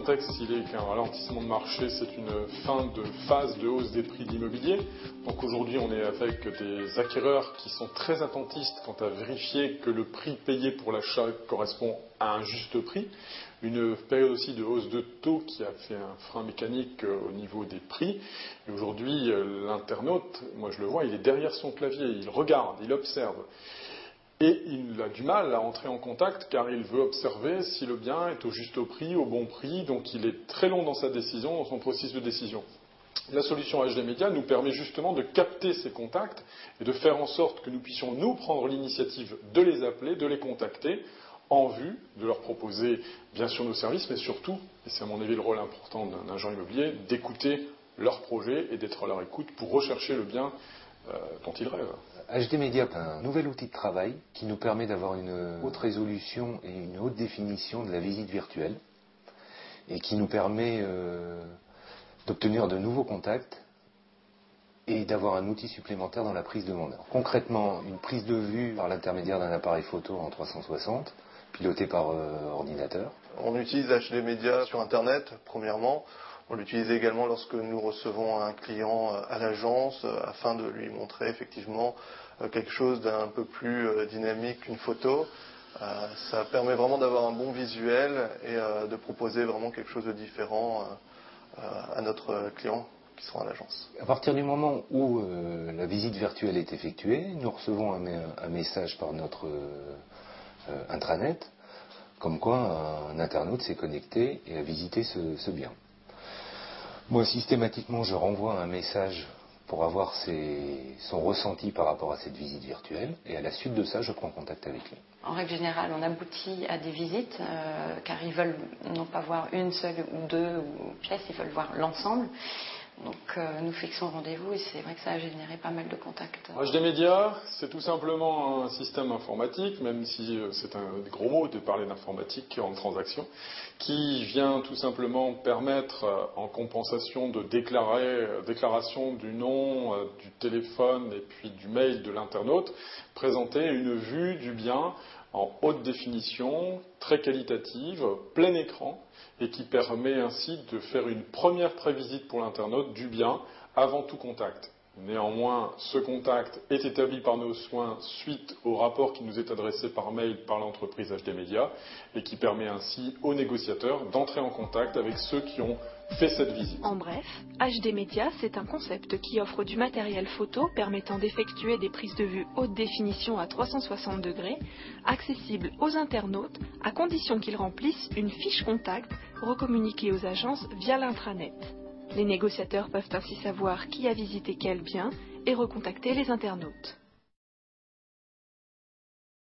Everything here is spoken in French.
contexte, il est qu'un ralentissement de marché, c'est une fin de phase de hausse des prix de l'immobilier. Donc aujourd'hui, on est avec des acquéreurs qui sont très attentistes quant à vérifier que le prix payé pour l'achat correspond à un juste prix. Une période aussi de hausse de taux qui a fait un frein mécanique au niveau des prix. Et aujourd'hui, l'internaute, moi je le vois, il est derrière son clavier, il regarde, il observe. Et il a du mal à entrer en contact car il veut observer si le bien est au juste prix, au bon prix. Donc il est très long dans sa décision, dans son processus de décision. La solution HD Media nous permet justement de capter ces contacts et de faire en sorte que nous puissions nous prendre l'initiative de les appeler, de les contacter, en vue de leur proposer bien sûr nos services, mais surtout, et c'est à mon avis le rôle important d'un agent immobilier, d'écouter leurs projets et d'être à leur écoute pour rechercher le bien dont ils rêvent. HD Media est un nouvel outil de travail qui nous permet d'avoir une haute résolution et une haute définition de la visite virtuelle et qui nous permet d'obtenir de nouveaux contacts et d'avoir un outil supplémentaire dans la prise de mandat. Concrètement, une prise de vue par l'intermédiaire d'un appareil photo en 360, piloté par ordinateur. On utilise HD Media sur Internet, premièrement. On l'utilise également lorsque nous recevons un client à l'agence afin de lui montrer effectivement quelque chose d'un peu plus dynamique qu'une photo. Ça permet vraiment d'avoir un bon visuel et de proposer vraiment quelque chose de différent à notre client qui sera à l'agence. À partir du moment où la visite virtuelle est effectuée, nous recevons un message par notre intranet, comme quoi un internaute s'est connecté et a visité ce bien. Moi, systématiquement, je renvoie un message pour avoir son ressenti par rapport à cette visite virtuelle, et à la suite de ça, je prends contact avec lui. En règle générale, on aboutit à des visites, car ils veulent non pas voir une seule ou deux pièces, ils veulent voir l'ensemble. Donc nous fixons rendez-vous et c'est vrai que ça a généré pas mal de contacts. HD Media, c'est tout simplement un système informatique, même si c'est un gros mot de parler d'informatique en transaction, qui vient tout simplement permettre, en compensation de déclaration du nom, du téléphone et puis du mail de l'internaute, présenter une vue du bien en haute définition, très qualitative, plein écran, et qui permet ainsi de faire une première prévisite pour l'internaute du bien avant tout contact. Néanmoins, ce contact est établi par nos soins suite au rapport qui nous est adressé par mail par l'entreprise HD Media et qui permet ainsi aux négociateurs d'entrer en contact avec ceux qui ont fait cette visite. En bref, HD Media, c'est un concept qui offre du matériel photo permettant d'effectuer des prises de vue haute définition à 360 degrés, accessible aux internautes à condition qu'ils remplissent une fiche contact recommuniquée aux agences via l'intranet. Les négociateurs peuvent ainsi savoir qui a visité quel bien et recontacter les internautes.